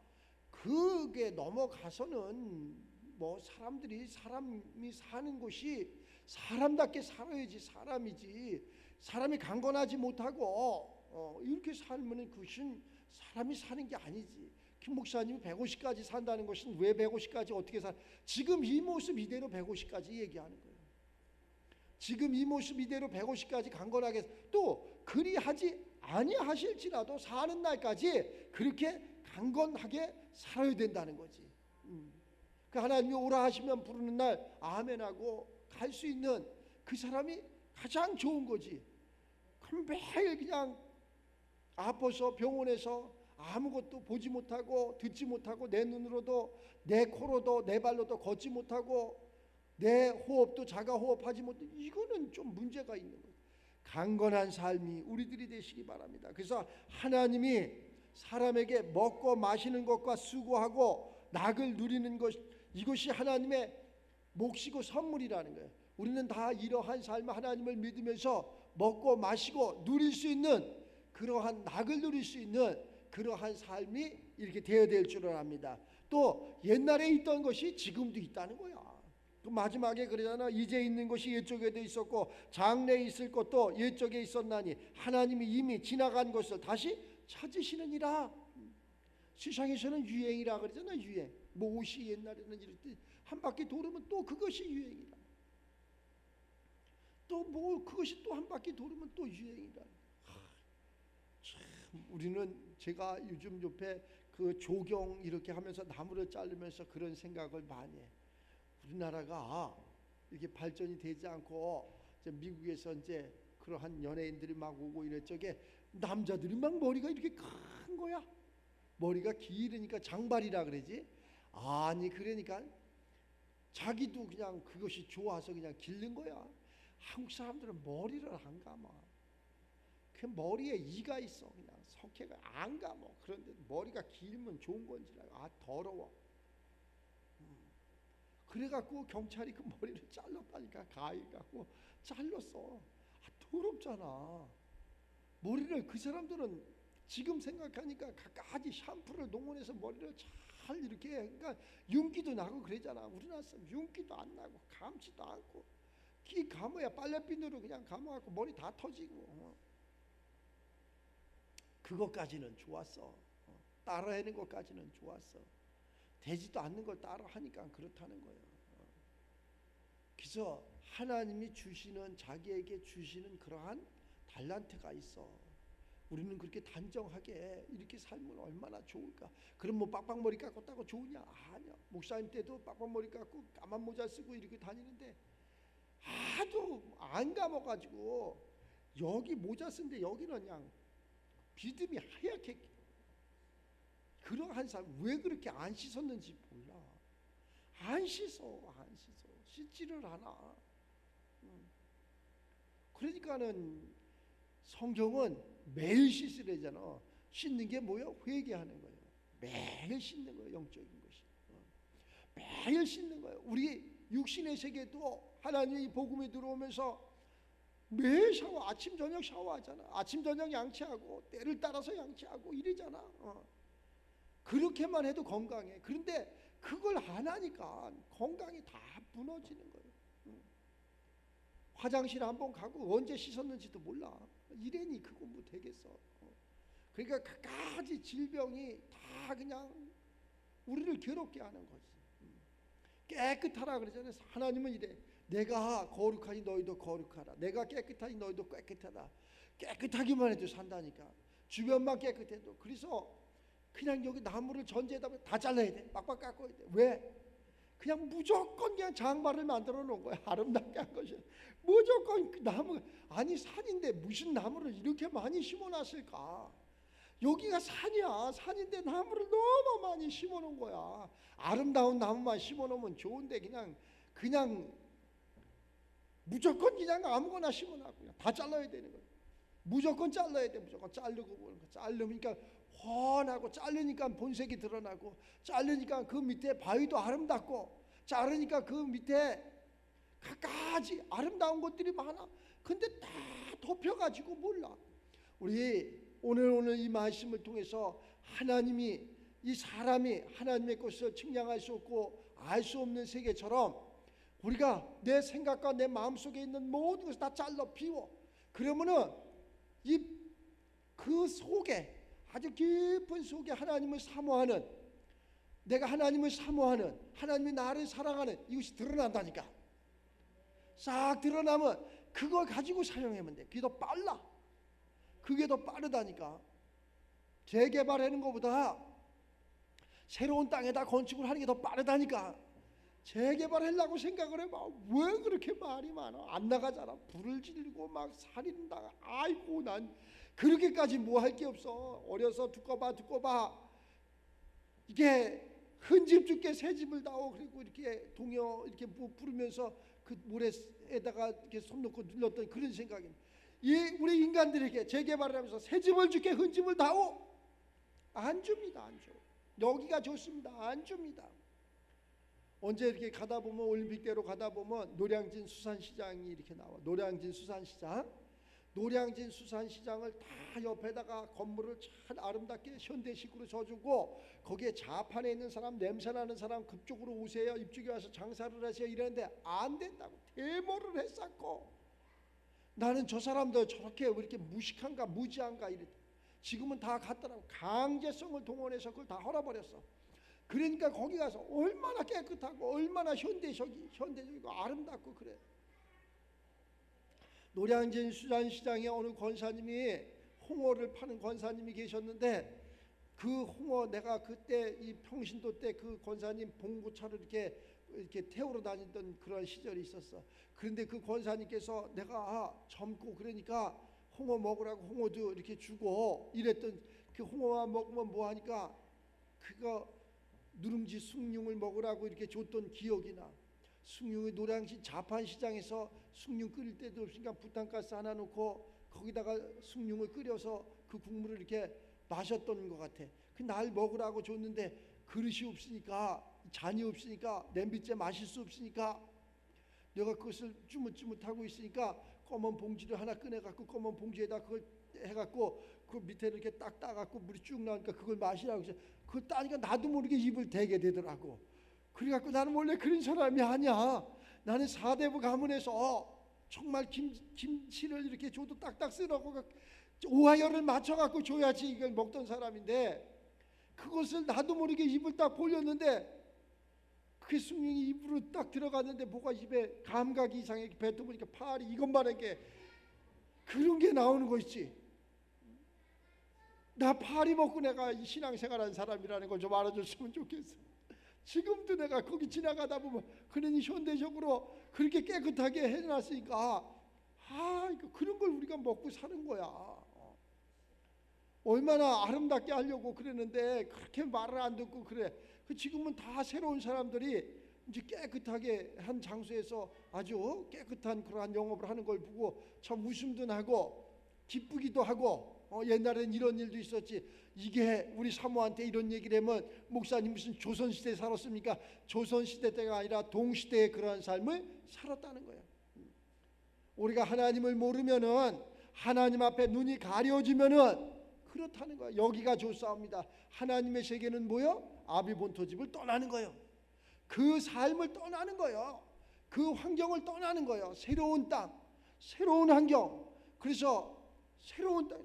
Speaker 1: 그게 넘어가서는 뭐 사람이 사는 곳이 사람답게 살아야지 사람이지, 사람이 강건하지 못하고 이렇게 살면 그것은 사람이 사는 게 아니지. 김 목사님이 150까지 산다는 것은 왜 150까지 어떻게 지금 이 모습 이대로 150까지 얘기하는 거예요. 지금 이 모습 이대로 150까지 강건하게, 또 그리하지 아니하실지라도 사는 날까지 그렇게 강건하게 살아야 된다는 거지. 그 하나님이 오라 하시면 부르는 날 아멘하고 갈 수 있는 그 사람이 가장 좋은 거지. 그럼 매일 그냥 아파서 병원에서 아무것도 보지 못하고 듣지 못하고 내 눈으로도 내 코로도 내 발로도 걷지 못하고 내 호흡도 자가 호흡하지 못해, 이거는 좀 문제가 있는 거예요. 강건한 삶이 우리들이 되시기 바랍니다. 그래서 하나님이 사람에게 먹고 마시는 것과 수고하고 낙을 누리는 것, 이것이 하나님의 몫이고 선물이라는 거예요. 우리는 다 이러한 삶을 하나님을 믿으면서 먹고 마시고 누릴 수 있는, 그러한 낙을 누릴 수 있는 그러한 삶이 이렇게 되어야 될 줄을 압니다. 또 옛날에 있던 것이 지금도 있다는 거야. 그 마지막에 그러잖아. 이제 있는 것이 옛적에도 있었고 장래에 있을 것도 옛적에 있었나니 하나님이 이미 지나간 것을 다시 찾으시느니라. 세상에서는 유행이라 그러잖아. 유행. 뭐 옷이 옛날에는 이랬듯 한 바퀴 돌으면 또 그것이 유행이라. 또 뭐 그것이 또 한 바퀴 돌으면 또 유행이라. 참 우리는, 제가 요즘 옆에 그 조경 이렇게 하면서 나무를 자르면서 그런 생각을 많이 해. 우리나라가 이렇게 발전이 되지 않고 이제 미국에서 이제 그러한 연예인들이 막 오고 이럴 적에 남자들이 막 머리가 이렇게 큰 거야. 머리가 길으니까 장발이라 그러지. 아니 그러니까 자기도 그냥 그것이 좋아서 그냥 기른 거야. 한국 사람들은 머리를 안 감아. 그 머리에 이가 있어. 그냥 석회가 안 감아. 그런데 머리가 길면 좋은 건지 아 더러워. 그래갖고 경찰이 그 머리를 잘랐다니까. 가위가고 잘랐어. 아 더럽잖아. 머리를 그 사람들은 지금 생각하니까 갖가지 샴푸를 동원해서 머리를 잘 이렇게 해. 그러니까 윤기도 나고 그러잖아. 우리나라 사람 윤기도 안 나고 감지도 않고 기 감아야 빨래비누로 그냥 감아갖고 머리 다 터지고. 그것까지는 좋았어. 따라하는 것까지는 좋았어. 되지도 않는 걸 따라 하니까 그렇다는 거예요. 그래서 하나님이 주시는 자기에게 주시는 그러한 달란트가 있어. 우리는 그렇게 단정하게 이렇게 살면 얼마나 좋을까. 그럼 뭐 빡빡머리 깎고 따고 좋으냐? 아니야. 목사님 때도 빡빡머리 깎고 까만 모자 쓰고 이렇게 다니는데 하도 안 감아가지고 여기 모자 쓴데 여기는 그냥 비듬이 하얗게. 그러한 사람 왜 그렇게 안 씻었는지 몰라. 안 씻어. 씻지를 않아. 그러니까는 성경은 매일 씻으래잖아. 씻는 게 뭐야? 회개하는 거예요. 매일 씻는 거예요. 영적인 것이. 매일 씻는 거예요. 우리 육신의 세계도 하나님의 복음이 들어오면서 매일 샤워, 아침 저녁 샤워하잖아. 아침 저녁 양치하고 때를 따라서 양치하고 이러잖아. 그렇게만 해도 건강해. 그런데 그걸 안 하니까 건강이 다 무너지는 거예요. 화장실 한번 가고 언제 씻었는지도 몰라. 이래니 그거 뭐 되겠어. 그러니까 갖가지 질병이 다 그냥 우리를 괴롭게 하는 거지. 깨끗하라 그러잖아요. 하나님은 이래. 내가 거룩하니 너희도 거룩하라. 내가 깨끗하니 너희도 깨끗하다. 깨끗하기만 해도 산다니까. 주변만 깨끗해도. 그래서 그냥 여기 나무를 전지에다 다 잘라야 돼. 빡빡 깎아야 돼. 왜? 그냥 무조건 그냥 장마를 만들어 놓은 거야. 아름답게 한 것이. 무조건 그 나무. 아니 산인데 무슨 나무를 이렇게 많이 심어놨을까? 여기가 산이야. 산인데 나무를 너무 많이 심어놓은 거야. 아름다운 나무만 심어놓으면 좋은데 그냥 무조건 그냥 아무거나 심어놨고 그냥 다 잘라야 되는 거야. 무조건 잘라야 돼. 무조건 자르고 보는 거. 자르니까 훤하고 자르니까 본색이 드러나고 자르니까 그 밑에 바위도 아름답고 자르니까 그 밑에 갖가지 아름다운 것들이 많아. 근데 다 덮여가지고 몰라. 우리 오늘 이 말씀을 통해서 하나님이 이 사람이 하나님의 것을 측량할 수 없고 알 수 없는 세계처럼 우리가 내 생각과 내 마음속에 있는 모든 것을 다 잘라 비워. 그러면은 그 속에 아주 깊은 속에 하나님을 사모하는, 내가 하나님을 사모하는, 하나님이 나를 사랑하는 이것이 드러난다니까. 싹 드러나면 그걸 가지고 사용하면 돼. 그게 더 빨라. 그게 더 빠르다니까. 재개발하는 것보다 새로운 땅에다 건축을 하는 게 더 빠르다니까. 재개발하려고 생각을 해봐. 왜 그렇게 말이 많아? 안 나가잖아. 불을 지르고 막 살인당하. 아이고 난 그렇게까지 뭐 할 게 없어. 어려서 두고 봐. 이게 큰 집 줄게 새 집을 다오. 그리고 이렇게 동요 이렇게 부르면서 그 모래에다가 이렇게 손 놓고 눌렀던 그런 생각이. 우리 인간들에게 재개발을 하면서 새 집을 줄게 큰 집을 다오. 안 줍니다. 안 줘. 여기가 좋습니다. 안 줍니다. 언제 이렇게 가다 보면 올림픽대로 가다 보면 노량진 수산시장이 이렇게 나와. 노량진 수산시장을 다 옆에다가 건물을 참 아름답게 현대식으로 져주고 거기에 좌판에 있는 사람, 냄새나는 사람 그쪽으로 오세요. 이쪽에 와서 장사를 하세요. 이러는데 안 된다고 데모를 했었고, 나는 저 사람들 저렇게 왜 이렇게 무식한가 무지한가 이랬. 지금은 다 갔더라고. 강제성을 동원해서 그걸 다 헐어버렸어. 그러니까 거기 가서 얼마나 깨끗하고 얼마나 현대적이고 아름답고 그래. 노량진 수산시장에 어느 권사님이 홍어를 파는 권사님이 계셨는데 그 홍어 내가 그때 이 평신도 때 그 권사님 봉고차로 이렇게 태우러 다니던 그런 시절이 있었어. 그런데 그 권사님께서 내가 젊고 그러니까 홍어 먹으라고 홍어도 이렇게 주고 이랬던 그 홍어만 먹으면 뭐 하니까 그거 누룽지 숭늉을 먹으라고 이렇게 줬던 기억이 나. 숭늉이 노량진 자판시장에서 숭늉 끓일 때도 없으니까 부탄가스 하나 놓고 거기다가 숭늉을 끓여서 그 국물을 이렇게 마셨던 것 같아. 그 날 먹으라고 줬는데 그릇이 없으니까 잔이 없으니까 냄비째 마실 수 없으니까 내가 그것을 쭈뭇쭈뭇하고 있으니까 검은 봉지를 하나 꺼내갖고 검은 봉지에다 그걸 해갖고 그 밑에 이렇게 딱 따갖고 물이 쭉 나오니까 그걸 마시라고 해서 그걸 따니까 나도 모르게 입을 대게 되더라고. 그래갖고 나는 원래 그런 사람이 아니야. 나는 사대부 가문에서 정말 김치를 이렇게 줘도 딱딱 쓰라고 오하열을 맞춰갖고 줘야지 이걸 먹던 사람인데 그것을 나도 모르게 입을 딱 벌렸는데 그게 숭늉이 입으로 딱 들어갔는데 뭐가 입에 감각이 이상하게 뱉어보니까 파리 이것만한 게 그런 게 나오는 거 있지. 나 파리 먹고 내가 이 신앙생활한 사람이라는 걸 좀 알아줬으면 좋겠어. 지금도 내가 거기 지나가다 보면 그러니 현대적으로 그렇게 깨끗하게 해놨으니까 그런 걸 우리가 먹고 사는 거야. 얼마나 아름답게 하려고 그랬는데 그렇게 말을 안 듣고 그래. 지금은 다 새로운 사람들이 이제 깨끗하게 한 장소에서 아주 깨끗한 그러한 영업을 하는 걸 보고 참 웃음도 나고 기쁘기도 하고 옛날엔 이런 일도 있었지. 이게 우리 사모한테 이런 얘기를 하면 목사님 무슨 조선시대에 살았습니까? 조선시대 때가 아니라 동시대의 그러한 삶을 살았다는 거야. 우리가 하나님을 모르면은 하나님 앞에 눈이 가려지면은 그렇다는 거야. 여기가 좋사옵니다. 하나님의 세계는 뭐요? 아비본토집을 떠나는 거예요. 그 삶을 떠나는 거예요. 그 환경을 떠나는 거예요. 새로운 땅, 새로운 환경. 그래서 새로운 땅.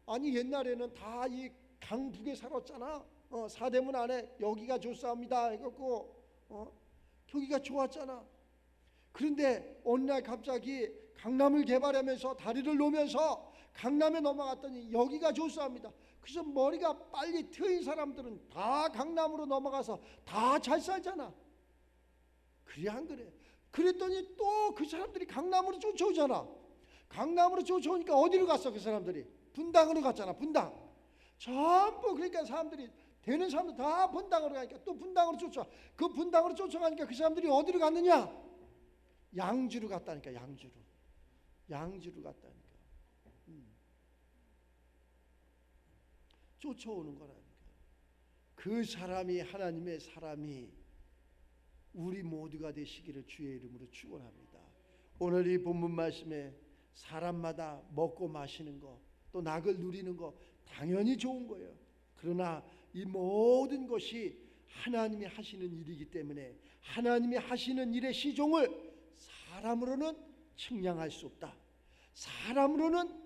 Speaker 1: 아니 옛날에는 다 이 강북에 살았잖아. 사대문 안에 여기가 좋사옵니다 해갖고 여기가 좋았잖아. 그런데 어느 날 갑자기 강남을 개발하면서 다리를 놓으면서 강남에 넘어갔더니 여기가 좋사옵니다. 그래서 머리가 빨리 트인 사람들은 다 강남으로 넘어가서 다 잘 살잖아. 그래 안 그래? 그랬더니 또 그 사람들이 강남으로 쫓아오잖아. 강남으로 쫓아오니까 어디로 갔어? 그 사람들이 분당으로 갔잖아. 분당 전부. 그러니까 사람들이 되는 사람들 다 분당으로 가니까 또 분당으로 쫓아와. 그 분당으로 쫓아가니까 그 사람들이 어디로 갔느냐? 양주로 갔다니까. 양주로 갔다니까. 쫓아오는 거라니까. 그 사람이 하나님의 사람이 우리 모두가 되시기를 주의 이름으로 축원합니다. 오늘 이 본문 말씀에 사람마다 먹고 마시는 거 또 낙을 누리는 거 당연히 좋은 거예요. 그러나 이 모든 것이 하나님이 하시는 일이기 때문에 하나님이 하시는 일의 시종을 사람으로는 측량할 수 없다. 사람으로는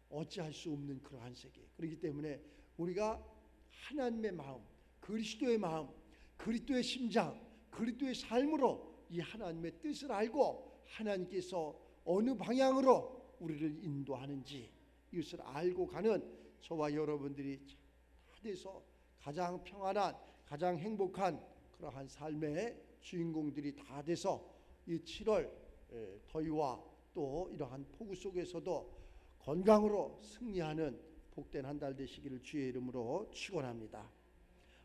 Speaker 1: 어찌할 수 없는 그러한 세계. 그렇기 때문에 우리가 하나님의 마음, 그리스도의 마음, 그리스도의 심장, 그리스도의 삶으로 이 하나님의 뜻을 알고 하나님께서 어느 방향으로 우리를 인도하는지 이것을 알고 가는 저와 여러분들이 다 돼서 가장 평안한, 가장 행복한 그러한 삶의 주인공들이 다 돼서 이 7월 더위와 또 이러한 폭우 속에서도 건강으로 승리하는 복된 한 달 되시기를 주의 이름으로 축원합니다.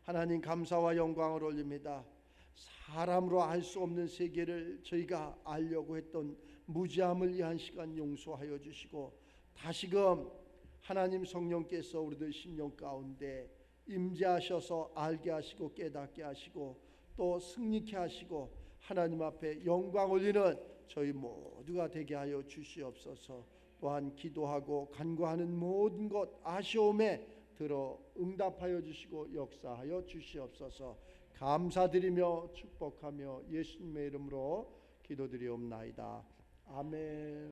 Speaker 1: 하나님 감사와 영광을 올립니다. 사람으로 알 수 없는 세계를 저희가 알려고 했던 무지함을 위한 시간 용서하여 주시고 다시금 하나님 성령께서 우리들 심령 가운데 임재하셔서 알게 하시고 깨닫게 하시고 또 승리케 하시고 하나님 앞에 영광 올리는 저희 모두가 되게 하여 주시옵소서. 또한 기도하고 간구하는 모든 것 아쉬움에 들어 응답하여 주시고 역사하여 주시옵소서. 감사드리며 축복하며 예수님의 이름으로 기도드리옵나이다. 아멘.